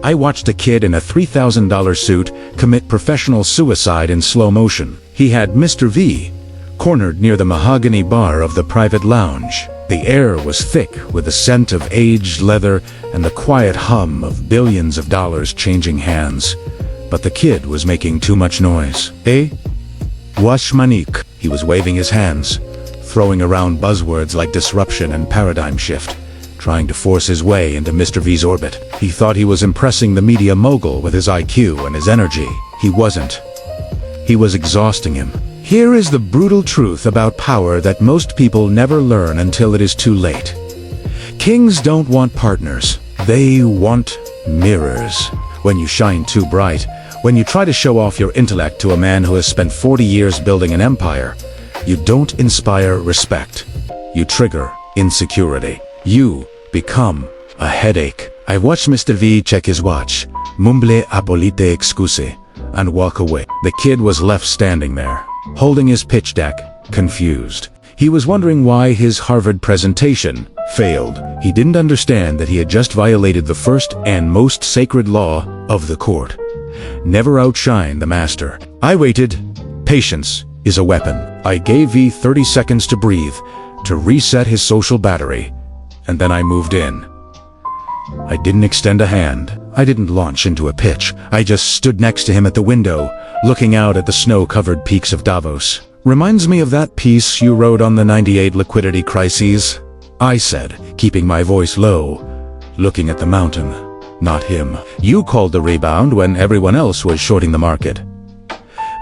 I watched a kid in a $3,000 suit commit professional suicide in slow motion. He had Mr. V cornered near the mahogany bar of the private lounge. The air was thick with the scent of aged leather and the quiet hum of billions of dollars changing hands. But the kid was making too much noise. Wash manik. He was waving his hands, throwing around buzzwords like disruption and paradigm shift, trying to force his way into Mr. V's orbit. He thought he was impressing the media mogul with his IQ and his energy. He wasn't. He was exhausting him. Here is the brutal truth about power that most people never learn until it is too late. Kings don't want partners. They want mirrors. When you shine too bright, when you try to show off your intellect to a man who has spent 40 years building an empire, you don't inspire respect. You trigger insecurity. You become a headache. I watched Mr. V check his watch, mumble apolite excuse, and walk away. The kid was left standing there, holding his pitch deck, confused. He was wondering why his Harvard presentation failed. He didn't understand that he had just violated the first and most sacred law of the court. Never outshine the master. I waited. Patience is a weapon. I gave V 30 seconds to breathe, to reset his social battery, and then I moved in. I didn't extend a hand. I didn't launch into a pitch. I just stood next to him at the window, looking out at the snow-covered peaks of Davos. Reminds me of that piece you wrote on the '98 liquidity crises, I said, keeping my voice low, looking at the mountain, not him. You called the rebound when everyone else was shorting the market.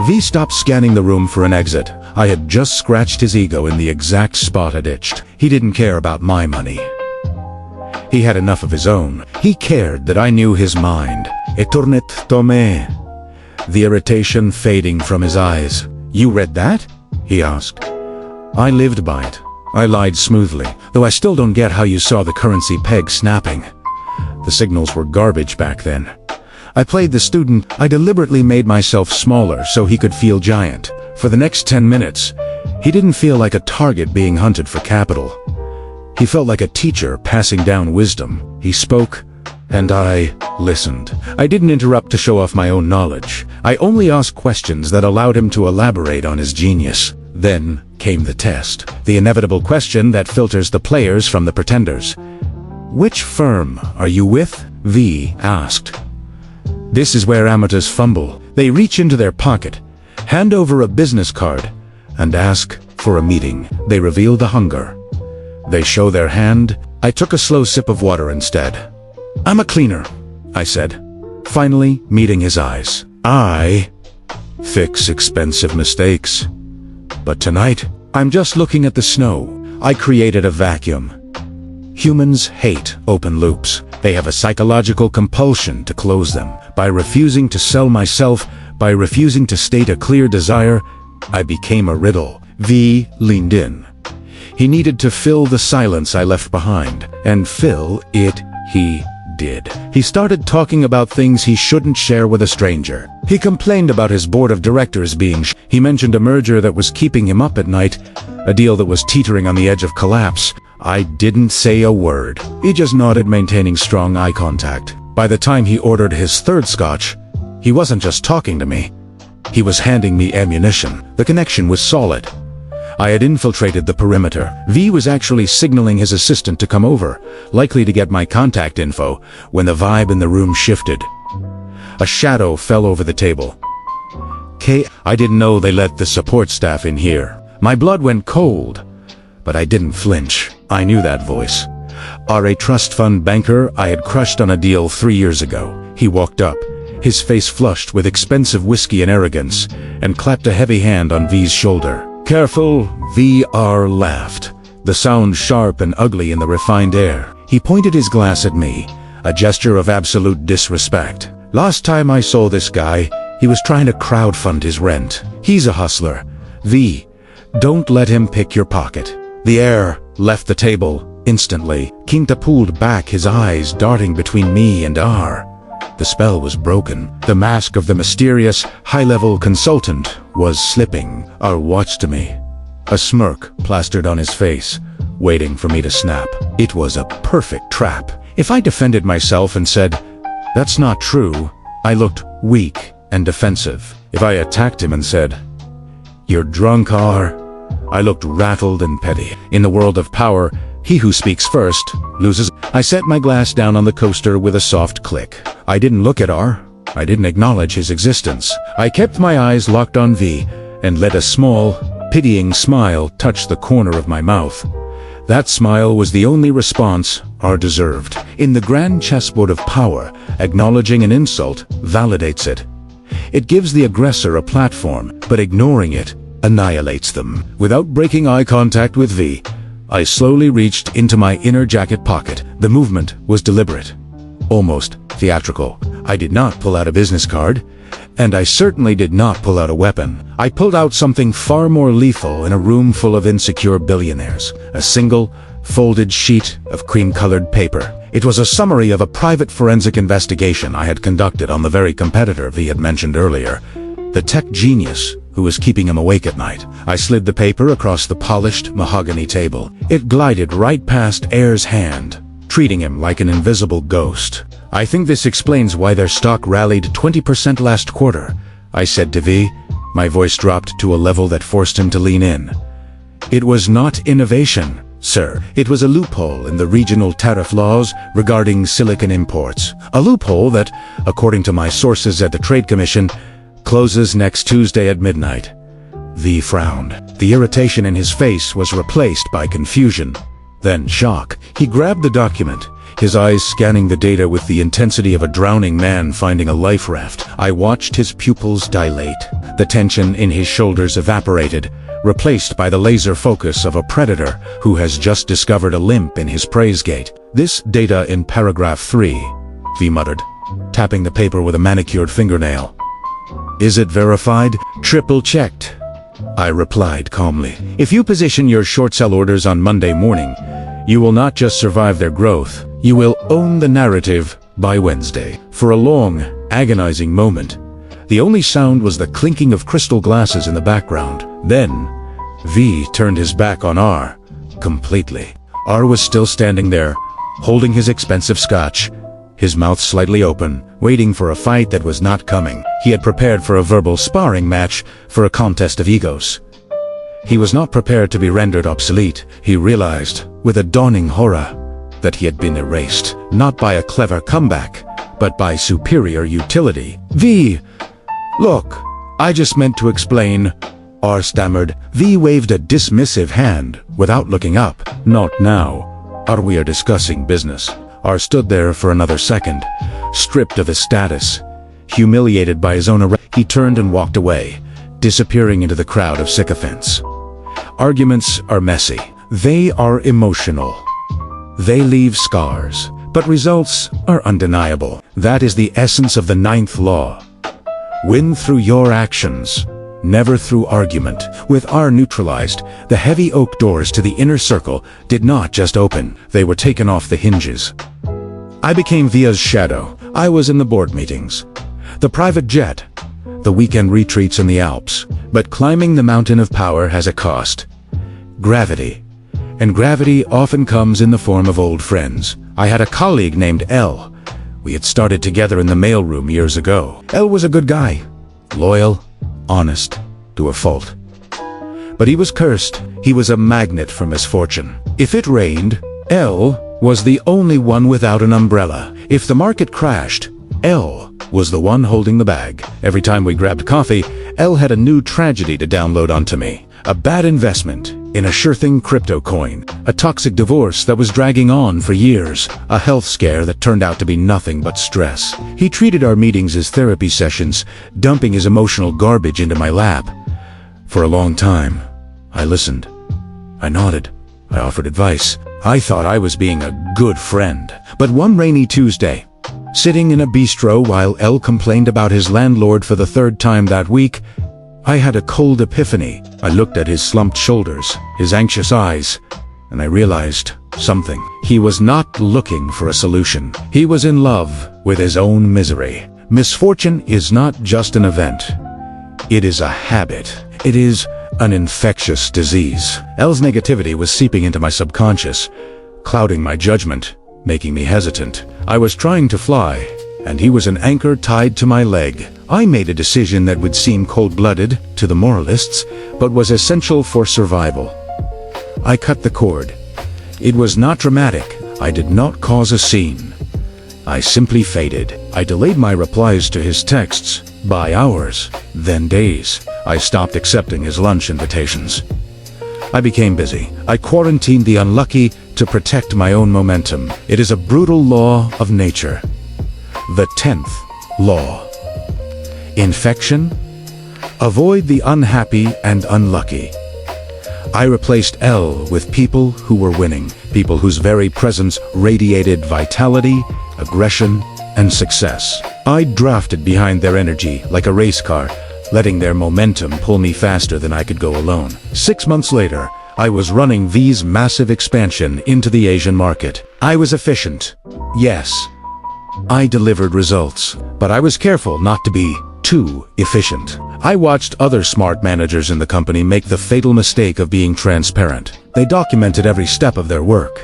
V stopped scanning the room for an exit. I had just scratched his ego in the exact spot I'd itched. He didn't care about my money. He had enough of his own. He cared that I knew his mind. Etournet tome. The irritation fading from his eyes. You read that? He asked. I lived by it. I lied smoothly, though I still don't get how you saw the currency peg snapping. The signals were garbage back then. I played the student. I deliberately made myself smaller so he could feel giant. For the next 10 minutes, he didn't feel like a target being hunted for capital. He felt like a teacher passing down wisdom. He spoke, and I listened. I didn't interrupt to show off my own knowledge. I only asked questions that allowed him to elaborate on his genius. Then came the test, the inevitable question that filters the players from the pretenders. Which firm are you with? V asked. This is where amateurs fumble. They reach into their pocket, hand over a business card, and ask for a meeting. They reveal the hunger. They show their hand. I took a slow sip of water instead. I'm a cleaner, I said, finally meeting his eyes. I fix expensive mistakes. But tonight, I'm just looking at the snow. I created a vacuum. Humans hate open loops. They have a psychological compulsion to close them. By refusing to sell myself, by refusing to state a clear desire, I became a riddle. V leaned in. He needed to fill the silence I left behind, and fill it he did. He started talking about things he shouldn't share with a stranger. He complained about his board of directors being He mentioned a merger that was keeping him up at night, a deal that was teetering on the edge of collapse. I didn't say a word. He just nodded, maintaining strong eye contact. By the time he ordered his third scotch, he wasn't just talking to me. He was handing me ammunition. The connection was solid. I had infiltrated the perimeter. V was actually signaling his assistant to come over, likely to get my contact info, when the vibe in the room shifted. A shadow fell over the table. I didn't know they let the support staff in here. My blood went cold, but I didn't flinch. I knew that voice. A trust fund banker I had crushed on a deal 3 years ago. He walked up, his face flushed with expensive whiskey and arrogance, and clapped a heavy hand on V's shoulder. Careful, VR laughed, the sound sharp and ugly in the refined air. He pointed his glass at me, a gesture of absolute disrespect. Last time I saw this guy, he was trying to crowdfund his rent. He's a hustler. V, don't let him pick your pocket. The air left the table instantly. Quinta pulled back, his eyes darting between me and R. The spell was broken. The mask of the mysterious, high-level consultant was slipping. R watched me, a smirk plastered on his face, waiting for me to snap. It was a perfect trap. If I defended myself and said, That's not true. I looked weak and defensive. If I attacked him and said, "You're drunk, R," I looked rattled and petty. In the world of power, he who speaks first loses. I set my glass down on the coaster with a soft click. I didn't look at R. I didn't acknowledge his existence. I kept my eyes locked on V and let a small, pitying smile touch the corner of my mouth. That smile was the only response R deserved. In the grand chessboard of power, acknowledging an insult validates it. It gives the aggressor a platform, but ignoring it annihilates them. Without breaking eye contact with V, I slowly reached into my inner jacket pocket. The movement was deliberate, almost theatrical. I did not pull out a business card, and I certainly did not pull out a weapon. I pulled out something far more lethal in a room full of insecure billionaires. A single, folded sheet of cream-colored paper. It was a summary of a private forensic investigation I had conducted on the very competitor V had mentioned earlier, the tech genius who was keeping him awake at night. I slid the paper across the polished mahogany table. It glided right past Air's hand, treating him like an invisible ghost. "I think this explains why their stock rallied 20% last quarter," I said to V. My voice dropped to a level that forced him to lean in. "It was not innovation, sir. It was a loophole in the regional tariff laws regarding silicon imports. A loophole that, according to my sources at the Trade Commission, closes next Tuesday at midnight." V frowned. The irritation in his face was replaced by confusion, then shock. He grabbed the document, his eyes scanning the data with the intensity of a drowning man finding a life raft. I watched his pupils dilate. The tension in his shoulders evaporated, replaced by the laser focus of a predator who has just discovered a limp in his praise gate. "This data in paragraph 3, V muttered, tapping the paper with a manicured fingernail. "Is it verified?" "Triple-checked," I replied calmly. "If you position your short sell orders on Monday morning, you will not just survive their growth, you will own the narrative by Wednesday." For a long, agonizing moment, the only sound was the clinking of crystal glasses in the background. Then, V turned his back on R, completely. R was still standing there, holding his expensive scotch, his mouth slightly open, waiting for a fight that was not coming. He had prepared for a verbal sparring match, for a contest of egos. He was not prepared to be rendered obsolete. He realized, with a dawning horror, that he had been erased, not by a clever comeback, but by superior utility. "V, look, I just meant to explain," R stammered. V waved a dismissive hand, without looking up. "Not now. We are discussing business." R stood there for another second, stripped of his status, humiliated by his own arrest. He turned and walked away, disappearing into the crowd of sycophants. Arguments are messy. They are emotional. They leave scars, but results are undeniable. That is the essence of the 9th law. Win through your actions, never through argument. With R neutralized, the heavy oak doors to the inner circle did not just open, they were taken off the hinges. I became Via's shadow. I was in the board meetings, the private jet, the weekend retreats in the Alps. But climbing the mountain of power has a cost. Gravity. And gravity often comes in the form of old friends. I had a colleague named L. We had started together in the mailroom years ago. L was a good guy. Loyal, honest, to a fault. But he was cursed. He was a magnet for misfortune. If it rained, L was the only one without an umbrella. If the market crashed, L was the one holding the bag. Every time we grabbed coffee, L had a new tragedy to download onto me. A bad investment in a sure-thing crypto coin. A toxic divorce that was dragging on for years. A health scare that turned out to be nothing but stress. He treated our meetings as therapy sessions, dumping his emotional garbage into my lap. For a long time, I listened. I nodded. I offered advice. I thought I was being a good friend. But one rainy Tuesday, sitting in a bistro while L complained about his landlord for the 3rd time that week, I had a cold epiphany. I looked at his slumped shoulders, his anxious eyes, and I realized something. He was not looking for a solution. He was in love with his own misery. Misfortune is not just an event. It is a habit. It is an infectious disease. L's negativity was seeping into my subconscious, clouding my judgment, making me hesitant. I was trying to fly, and he was an anchor tied to my leg. I made a decision that would seem cold-blooded to the moralists, but was essential for survival. I cut the cord. It was not dramatic. I did not cause a scene. I simply faded. I delayed my replies to his texts by hours, then days. I stopped accepting his lunch invitations. I became busy. I quarantined the unlucky to protect my own momentum. It is a brutal law of nature. The 10th law. Infection? Avoid the unhappy and unlucky. I replaced L with people who were winning, people whose very presence radiated vitality, aggression, and success. I drafted behind their energy like a race car, letting their momentum pull me faster than I could go alone. 6 months later, I was running V's massive expansion into the Asian market. I was efficient. Yes, I delivered results, but I was careful not to be too efficient. I watched other smart managers in the company make the fatal mistake of being transparent. They documented every step of their work.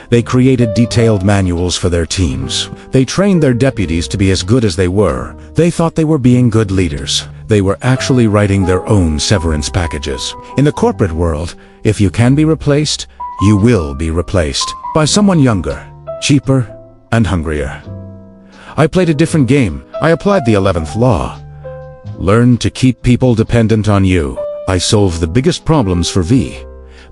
They created detailed manuals for their teams. They trained their deputies to be as good as they were. They thought they were being good leaders. They were actually writing their own severance packages. In the corporate world, if you can be replaced, you will be replaced by someone younger, cheaper, and hungrier. I played a different game. I applied the 11th law. Learn to keep people dependent on you. I solved the biggest problems for V,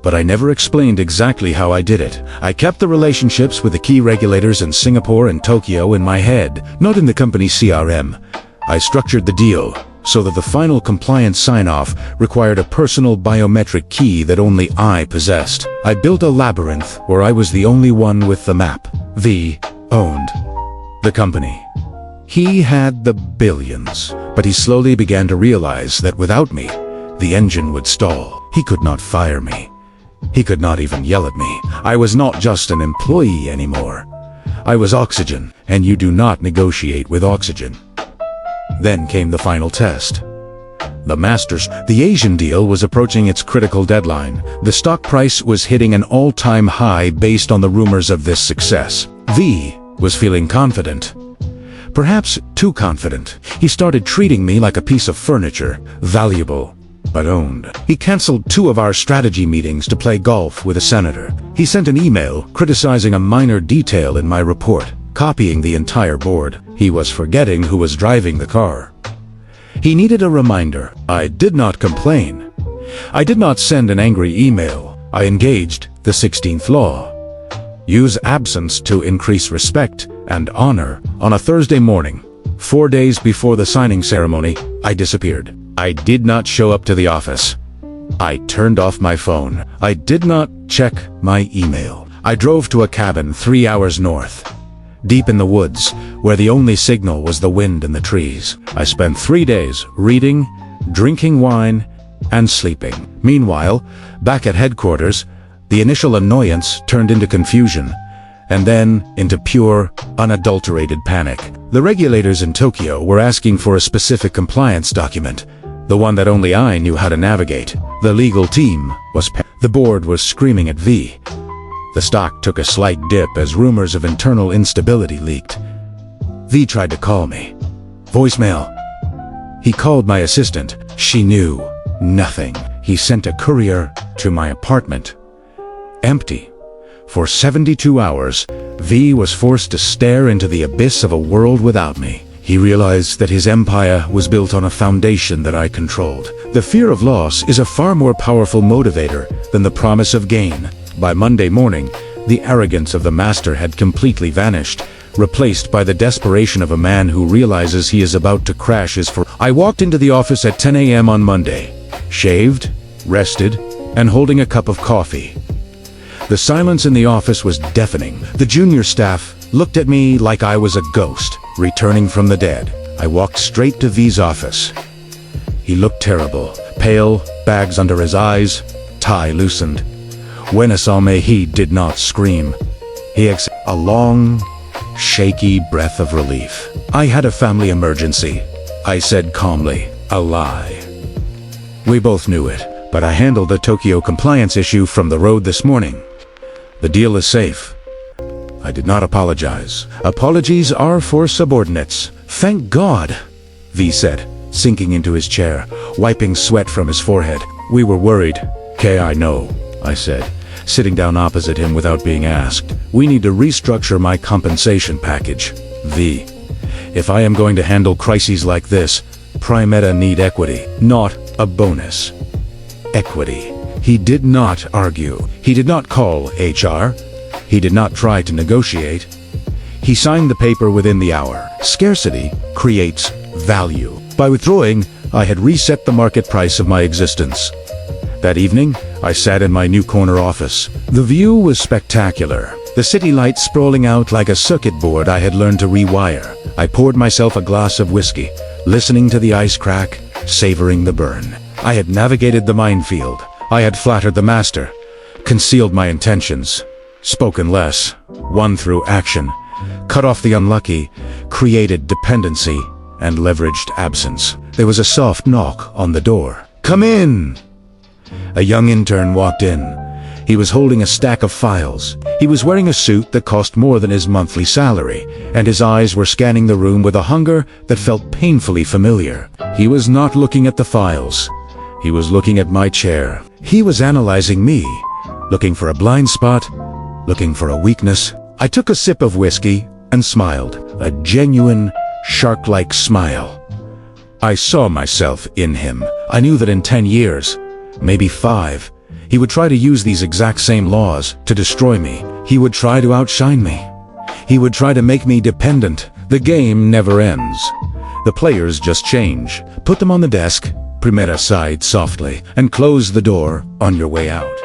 but I never explained exactly how I did it. I kept the relationships with the key regulators in Singapore and Tokyo in my head, not in the company's CRM. I structured the deal so that the final compliance sign-off required a personal biometric key that only I possessed. I built a labyrinth where I was the only one with the map. V owned the company. He had the billions, but he slowly began to realize that without me, the engine would stall. He could not fire me. He could not even yell at me. I was not just an employee anymore. I was oxygen, and you do not negotiate with oxygen. Then came the final test. The Asian deal was approaching its critical deadline. The stock price was hitting an all-time high based on the rumors of this success. V was feeling confident. Perhaps too confident. He started treating me like a piece of furniture, valuable, but owned. He canceled 2 of our strategy meetings to play golf with a senator. He sent an email criticizing a minor detail in my report, copying the entire board. He was forgetting who was driving the car. He needed a reminder. I did not complain. I did not send an angry email. I engaged the 16th law. Use absence to increase respect and honor. On a Thursday morning, 4 days before the signing ceremony, I disappeared. I did not show up to the office. I turned off my phone. I did not check my email. I drove to a cabin 3 hours north, deep in the woods, where the only signal was the wind and the trees. I spent 3 days reading, drinking wine, and sleeping. Meanwhile, back at headquarters, the initial annoyance turned into confusion, and then into pure, unadulterated panic. The regulators in Tokyo were asking for a specific compliance document, the one that only I knew how to navigate. The legal team was the board was screaming at V. The stock took a slight dip as rumors of internal instability leaked. V tried to call me. Voicemail. He called my assistant. She knew nothing. He sent a courier to my apartment. Empty. For 72 hours, V was forced to stare into the abyss of a world without me. He realized that his empire was built on a foundation that I controlled. The fear of loss is a far more powerful motivator than the promise of gain. By Monday morning, the arrogance of the master had completely vanished, replaced by the desperation of a man who realizes he is about to crash his I walked into the office at 10 a.m. on Monday, shaved, rested, and holding a cup of coffee. The silence in the office was deafening. The junior staff looked at me like I was a ghost, returning from the dead. I walked straight to V's office. He looked terrible, pale, bags under his eyes, tie loosened. When I saw me, he did not scream. He exhaled a long, shaky breath of relief. I had a family emergency, I said calmly. A lie. We both knew it, but I handled the Tokyo compliance issue from the road this morning. The deal is safe. I did not apologize. Apologies are for subordinates. Thank God, V said, sinking into his chair, wiping sweat from his forehead. We were worried. "Okay, I know," I said, sitting down opposite him without being asked. "We need to restructure my compensation package. V, if I am going to handle crises like this, Primeta need equity, not a bonus." Equity. He did not argue. He did not call HR. He did not try to negotiate. He signed the paper within the hour. Scarcity creates value. By withdrawing, I had reset the market price of my existence. That evening, I sat in my new corner office. The view was spectacular. The city lights sprawling out like a circuit board I had learned to rewire. I poured myself a glass of whiskey, listening to the ice crack, savoring the burn. I had navigated the minefield. I had flattered the master, concealed my intentions, spoken less, won through action, cut off the unlucky, created dependency, and leveraged absence. There was a soft knock on the door. "Come in!" A young intern walked in. He was holding a stack of files. He was wearing a suit that cost more than his monthly salary, and his eyes were scanning the room with a hunger that felt painfully familiar. He was not looking at the files. He was looking at my chair. He was analyzing me, looking for a blind spot, looking for a weakness. I took a sip of whiskey and smiled, a genuine, shark-like smile. I saw myself in him. I knew that in 10 years, maybe 5, he would try to use these exact same laws to destroy me. He would try to outshine me. He would try to make me dependent. The game never ends. The players just change. Put them on the desk, Primera sighed softly, and close the door on your way out.